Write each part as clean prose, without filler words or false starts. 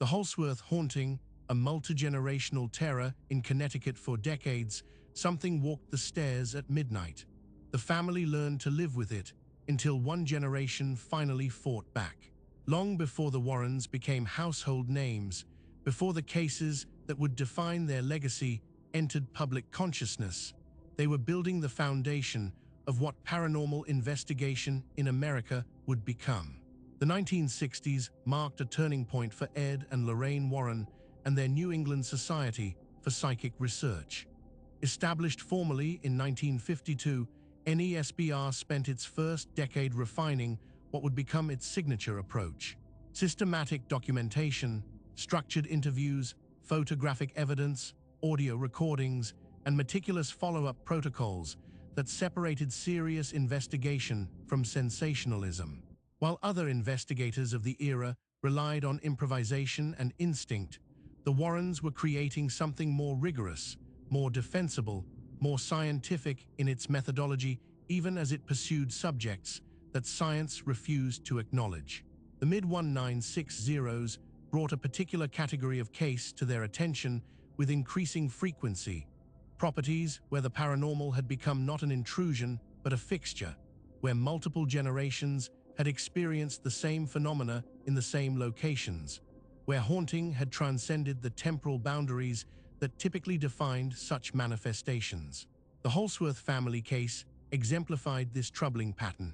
The Holsworth Haunting, a multi-generational terror in Connecticut for decades, something walked the stairs at midnight. The family learned to live with it until one generation finally fought back. Long before the Warrens became household names, before the cases that would define their legacy entered public consciousness, they were building the foundation of what paranormal investigation in America would become. The 1960s marked a turning point for Ed and Lorraine Warren and their New England Society for Psychic Research. Established formally in 1952, NESBR spent its first decade refining what would become its signature approach. Systematic documentation, structured interviews, photographic evidence, audio recordings, and meticulous follow-up protocols that separated serious investigation from sensationalism. While other investigators of the era relied on improvisation and instinct, the Warrens were creating something more rigorous, more defensible, more scientific in its methodology, even as it pursued subjects that science refused to acknowledge. The mid-1960s brought a particular category of case to their attention with increasing frequency: properties where the paranormal had become not an intrusion but a fixture, where multiple generations had experienced the same phenomena in the same locations, where haunting had transcended the temporal boundaries that typically defined such manifestations. The Holsworth family case exemplified this troubling pattern.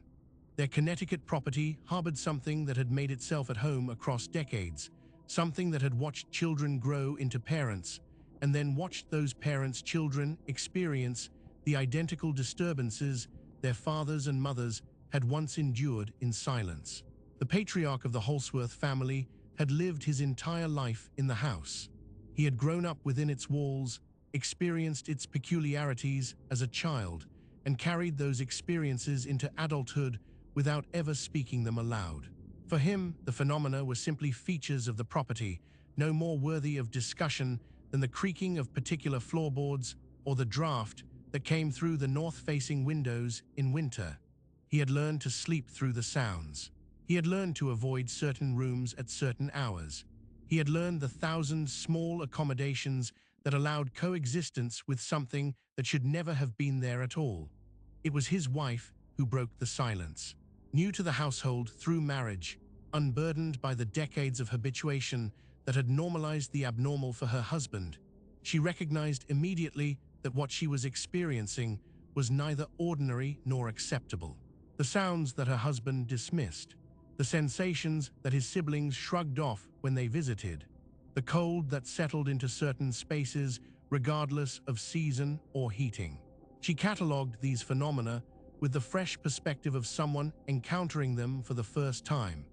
Their Connecticut property harbored something that had made itself at home across decades, something that had watched children grow into parents, and then watched those parents' children experience the identical disturbances their fathers and mothers had once endured in silence. The patriarch of the Holsworth family had lived his entire life in the house. He had grown up within its walls, experienced its peculiarities as a child, and carried those experiences into adulthood without ever speaking them aloud. For him, the phenomena were simply features of the property, no more worthy of discussion than the creaking of particular floorboards or the draft that came through the north-facing windows in winter. He had learned to sleep through the sounds. He had learned to avoid certain rooms at certain hours. He had learned the thousand small accommodations that allowed coexistence with something that should never have been there at all. It was his wife who broke the silence. New to the household through marriage, unburdened by the decades of habituation that had normalized the abnormal for her husband, she recognized immediately that what she was experiencing was neither ordinary nor acceptable. The sounds that her husband dismissed, the sensations that his siblings shrugged off when they visited, the cold that settled into certain spaces regardless of season or heating. She cataloged these phenomena with the fresh perspective of someone encountering them for the first time,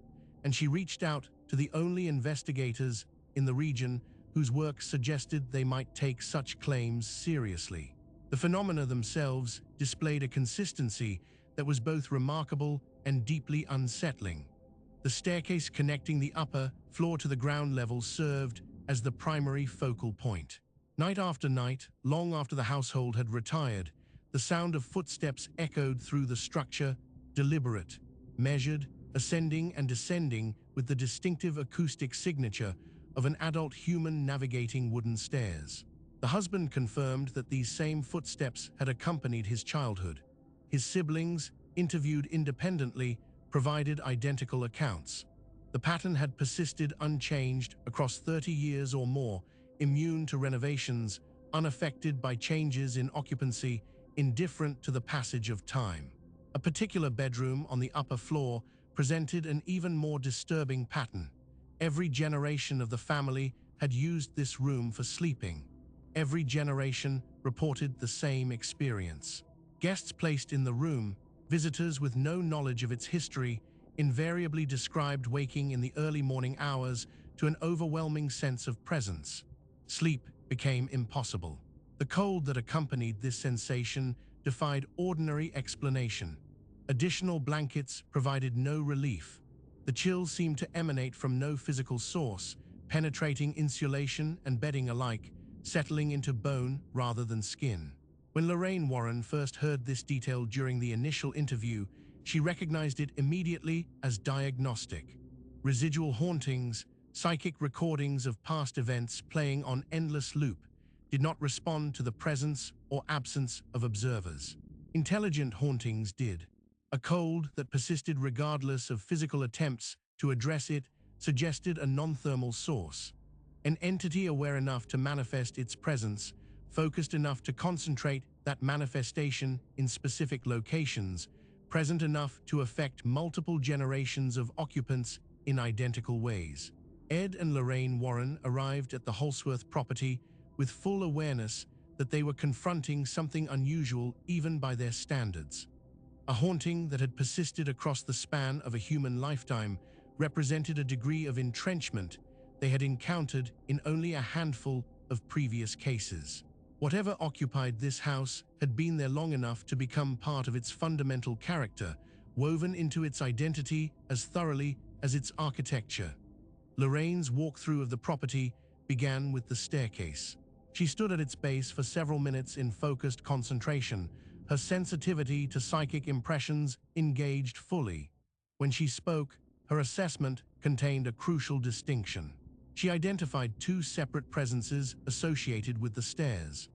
and she reached out to the only investigators in the region whose work suggested they might take such claims seriously. The phenomena themselves displayed a consistency that was both remarkable and deeply unsettling. The staircase connecting the upper floor to the ground level served as the primary focal point. Night after night, long after the household had retired, the sound of footsteps echoed through the structure, deliberate, measured, ascending and descending with the distinctive acoustic signature of an adult human navigating wooden stairs. The husband confirmed that these same footsteps had accompanied his childhood. His siblings, interviewed independently, provided identical accounts. The pattern had persisted unchanged across 30 years or more, immune to renovations, unaffected by changes in occupancy, indifferent to the passage of time. A particular bedroom on the upper floor presented an even more disturbing pattern. Every generation of the family had used this room for sleeping. Every generation reported the same experience. Guests placed in the room, visitors with no knowledge of its history, invariably described waking in the early morning hours to an overwhelming sense of presence. Sleep became impossible. The cold that accompanied this sensation defied ordinary explanation. Additional blankets provided no relief. The chills seemed to emanate from no physical source, penetrating insulation and bedding alike, settling into bone rather than skin. When Lorraine Warren first heard this detail during the initial interview, she recognized it immediately as diagnostic. Residual hauntings, Psychic recordings of past events playing on endless loop did not respond to the presence or absence of observers. Intelligent hauntings did. A cold that persisted regardless of physical attempts to address it suggested a non-thermal source. An entity aware enough to manifest its presence, focused enough to concentrate that manifestation in specific locations, present enough to affect multiple generations of occupants in identical ways. Ed and Lorraine Warren arrived at the Holsworth property with full awareness that they were confronting something unusual even by their standards. A haunting that had persisted across the span of a human lifetime represented a degree of entrenchment they had encountered in only a handful of previous cases. Whatever occupied this house had been there long enough to become part of its fundamental character, woven into its identity as thoroughly as its architecture. Lorraine's walkthrough of the property began with the staircase. She stood at its base for several minutes in focused concentration, her sensitivity to psychic impressions engaged fully. When she spoke, her assessment contained a crucial distinction. She identified two separate presences associated with the stairs.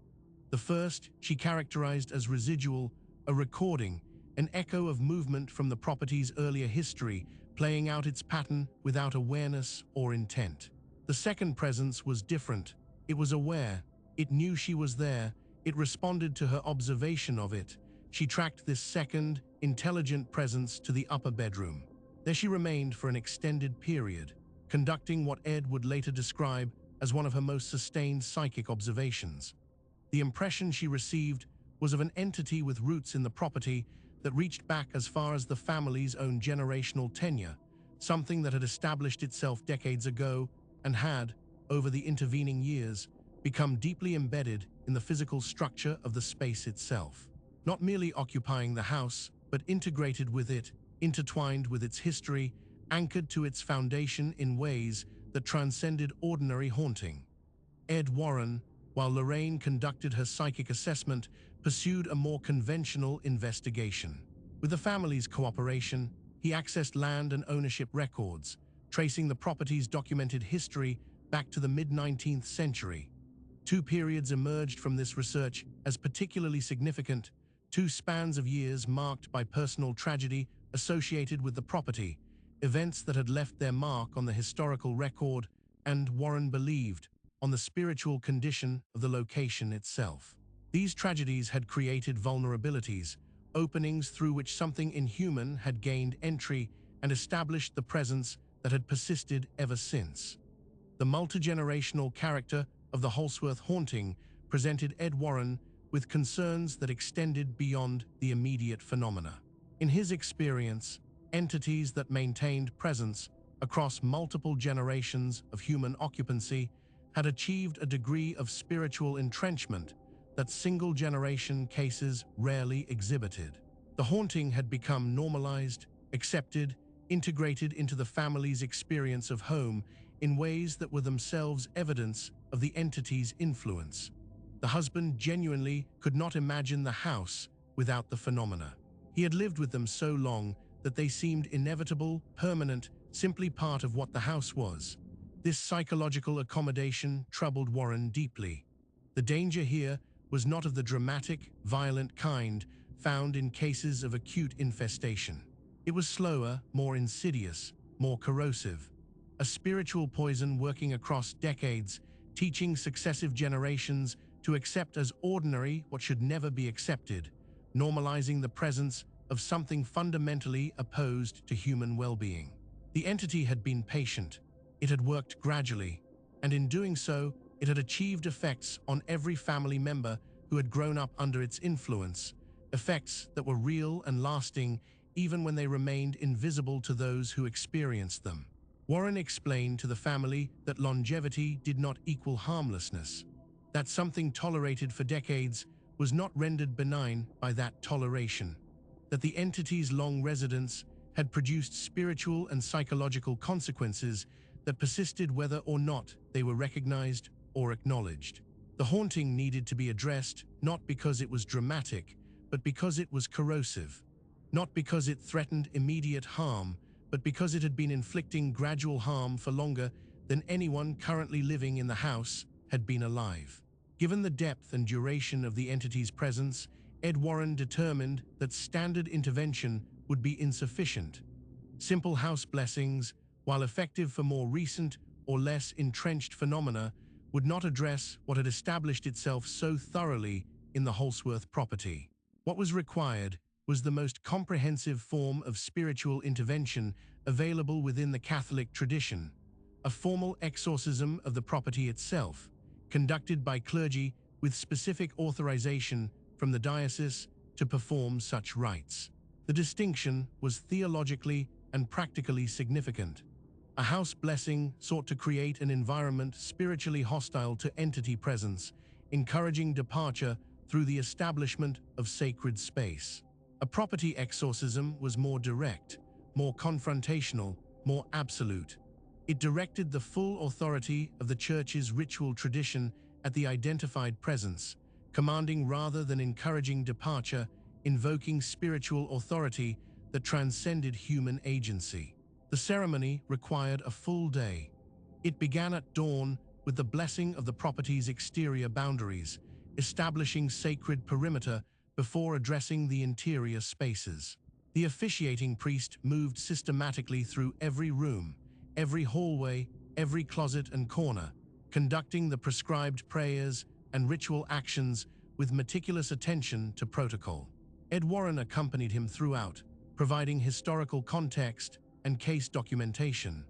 The first she characterized as residual, a recording, an echo of movement from the property's earlier history, playing out its pattern without awareness or intent. The second presence was different. It was aware. It knew she was there. It responded to her observation of it. She tracked this second, intelligent presence to the upper bedroom. There she remained for an extended period, conducting what Ed would later describe as one of her most sustained psychic observations. The impression she received was of an entity with roots in the property that reached back as far as the family's own generational tenure, something that had established itself decades ago and had, over the intervening years, become deeply embedded in the physical structure of the space itself. Not merely occupying the house, but integrated with it, intertwined with its history, anchored to its foundation in ways that transcended ordinary haunting. Ed Warren, while Lorraine conducted her psychic assessment, pursued a more conventional investigation. With the family's cooperation, he accessed land and ownership records, tracing the property's documented history back to the mid-19th century. Two periods emerged from this research as particularly significant, two spans of years marked by personal tragedy associated with the property, events that had left their mark on the historical record and, Warren believed, on the spiritual condition of the location itself. These tragedies had created vulnerabilities, openings through which something inhuman had gained entry and established the presence that had persisted ever since. The multi-generational character of the Holsworth Haunting presented Ed Warren with concerns that extended beyond the immediate phenomena. In his experience, entities that maintained presence across multiple generations of human occupancy had achieved a degree of spiritual entrenchment that single-generation cases rarely exhibited. The haunting had become normalized, accepted, integrated into the family's experience of home in ways that were themselves evidence of the entity's influence. The husband genuinely could not imagine the house without the phenomena. He had lived with them so long that they seemed inevitable, permanent, simply part of what the house was. This psychological accommodation troubled Warren deeply. The danger here was not of the dramatic, violent kind found in cases of acute infestation. It was slower, more insidious, more corrosive. A spiritual poison working across decades, teaching successive generations to accept as ordinary what should never be accepted, normalizing the presence of something fundamentally opposed to human well-being. The entity had been patient. It had worked gradually, and in doing so, it had achieved effects on every family member who had grown up under its influence, effects that were real and lasting even when they remained invisible to those who experienced them. Warren explained to the family that longevity did not equal harmlessness, that something tolerated for decades was not rendered benign by that toleration, that the entity's long residence had produced spiritual and psychological consequences that persisted whether or not they were recognized or acknowledged. The haunting needed to be addressed not because it was dramatic, but because it was corrosive, not because it threatened immediate harm, but because it had been inflicting gradual harm for longer than anyone currently living in the house had been alive. Given the depth and duration of the entity's presence, Ed Warren determined that standard intervention would be insufficient. Simple house blessings, while effective for more recent or less entrenched phenomena, would not address what had established itself so thoroughly in the Holsworth property. What was required was the most comprehensive form of spiritual intervention available within the Catholic tradition, a formal exorcism of the property itself, conducted by clergy with specific authorization from the diocese to perform such rites. The distinction was theologically and practically significant. A house blessing sought to create an environment spiritually hostile to entity presence, encouraging departure through the establishment of sacred space. A property exorcism was more direct, more confrontational, more absolute. It directed the full authority of the Church's ritual tradition at the identified presence, commanding rather than encouraging departure, invoking spiritual authority that transcended human agency. The ceremony required a full day. It began at dawn with the blessing of the property's exterior boundaries, establishing sacred perimeter before addressing the interior spaces. The officiating priest moved systematically through every room, every hallway, every closet and corner, conducting the prescribed prayers and ritual actions with meticulous attention to protocol. Ed Warren accompanied him throughout, providing historical context and case documentation.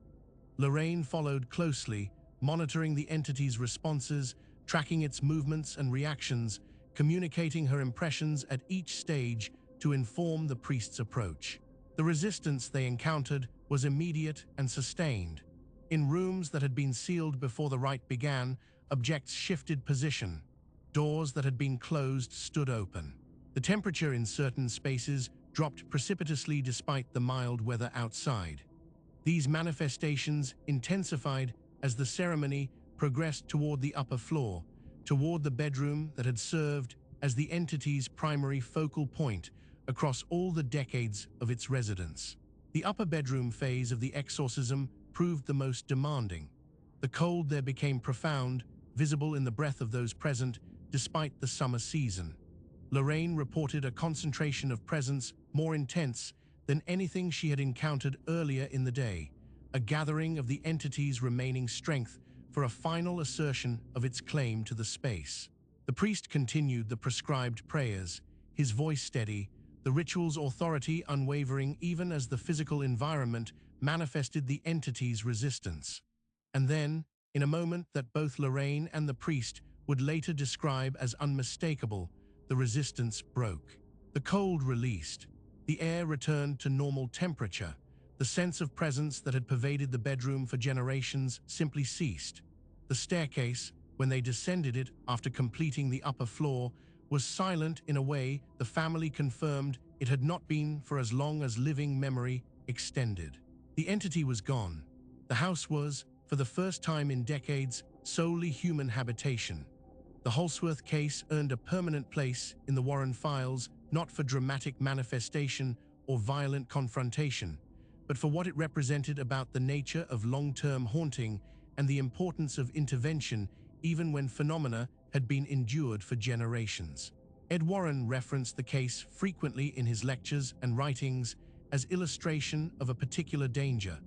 Lorraine followed closely, monitoring the entity's responses, tracking its movements and reactions, communicating her impressions at each stage to inform the priest's approach. The resistance they encountered was immediate and sustained. In rooms that had been sealed before the rite began, objects shifted position. Doors that had been closed stood open. The temperature in certain spaces dropped precipitously despite the mild weather outside. These manifestations intensified as the ceremony progressed toward the upper floor, toward the bedroom that had served as the entity's primary focal point across all the decades of its residence. The upper bedroom phase of the exorcism proved the most demanding. The cold there became profound, visible in the breath of those present, despite the summer season. Lorraine reported a concentration of presence more intense than anything she had encountered earlier in the day, a gathering of the entity's remaining strength for a final assertion of its claim to the space. The priest continued the prescribed prayers, his voice steady, the ritual's authority unwavering even as the physical environment manifested the entity's resistance. And then, in a moment that both Lorraine and the priest would later describe as unmistakable, the resistance broke. The cold released. The air returned to normal temperature. The sense of presence that had pervaded the bedroom for generations simply ceased. The staircase, when they descended it after completing the upper floor, was silent in a way the family confirmed it had not been for as long as living memory extended. The entity was gone. The house was, for the first time in decades, solely human habitation. The Holsworth case earned a permanent place in the Warren files, not for dramatic manifestation or violent confrontation, but for what it represented about the nature of long-term haunting and the importance of intervention even when phenomena had been endured for generations. Ed Warren referenced the case frequently in his lectures and writings as illustration of a particular danger: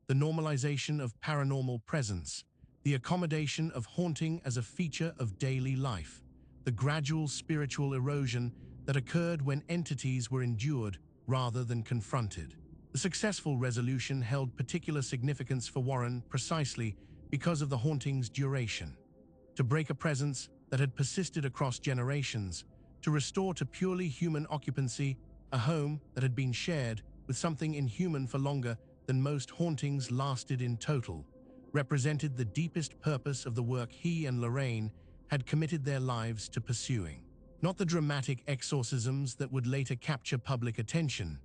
the normalization of paranormal presence, the accommodation of haunting as a feature of daily life, the gradual spiritual erosion that occurred when entities were endured rather than confronted. The successful resolution held particular significance for Warren precisely because of the haunting's duration. To break a presence that had persisted across generations, to restore to purely human occupancy a home that had been shared with something inhuman for longer than most hauntings lasted in total, represented the deepest purpose of the work he and Lorraine had committed their lives to pursuing. Not the dramatic exorcisms that would later capture public attention,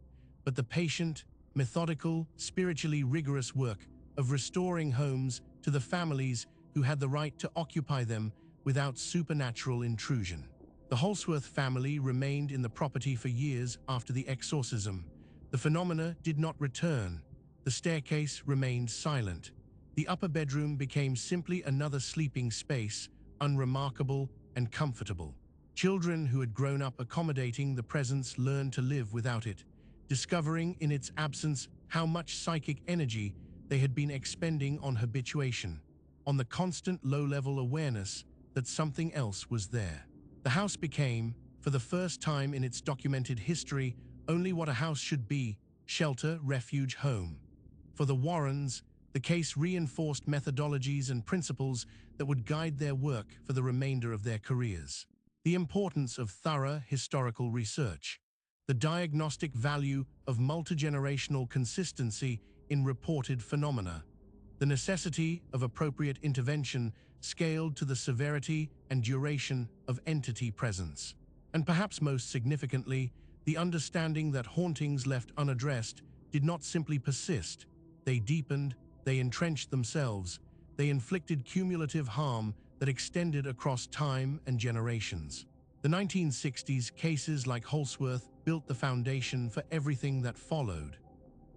but the patient, methodical, spiritually rigorous work of restoring homes to the families who had the right to occupy them without supernatural intrusion. The Holsworth family remained in the property for years after the exorcism. The phenomena did not return. The staircase remained silent. The upper bedroom became simply another sleeping space, unremarkable and comfortable. Children who had grown up accommodating the presence learned to live without it, discovering in its absence how much psychic energy they had been expending on habituation, on the constant low-level awareness that something else was there. The house became, for the first time in its documented history, only what a house should be: shelter, refuge, home. For the Warrens, the case reinforced methodologies and principles that would guide their work for the remainder of their careers. The importance of thorough historical research, the diagnostic value of multigenerational consistency in reported phenomena, the necessity of appropriate intervention scaled to the severity and duration of entity presence, and perhaps most significantly, the understanding that hauntings left unaddressed did not simply persist. They deepened, they entrenched themselves, they inflicted cumulative harm that extended across time and generations. The 1960s cases like Holsworth built the foundation for everything that followed.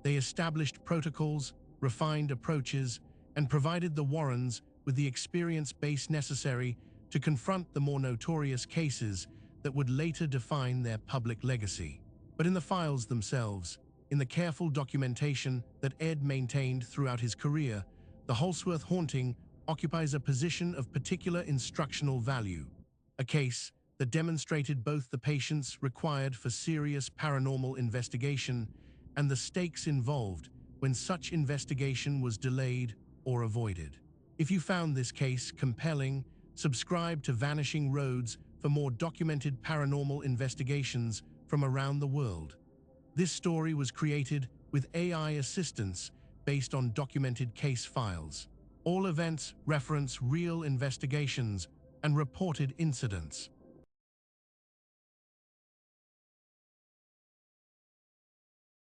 They established protocols, refined approaches, and provided the Warrens with the experience base necessary to confront the more notorious cases that would later define their public legacy. But in the files themselves, in the careful documentation that Ed maintained throughout his career, the Holsworth Haunting occupies a position of particular instructional value, a case that demonstrated both the patience required for serious paranormal investigation and the stakes involved when such investigation was delayed or avoided. If you found this case compelling, subscribe to Vanishing Roads for more documented paranormal investigations from around the world. This story was created with AI assistance based on documented case files. All events reference real investigations and reported incidents.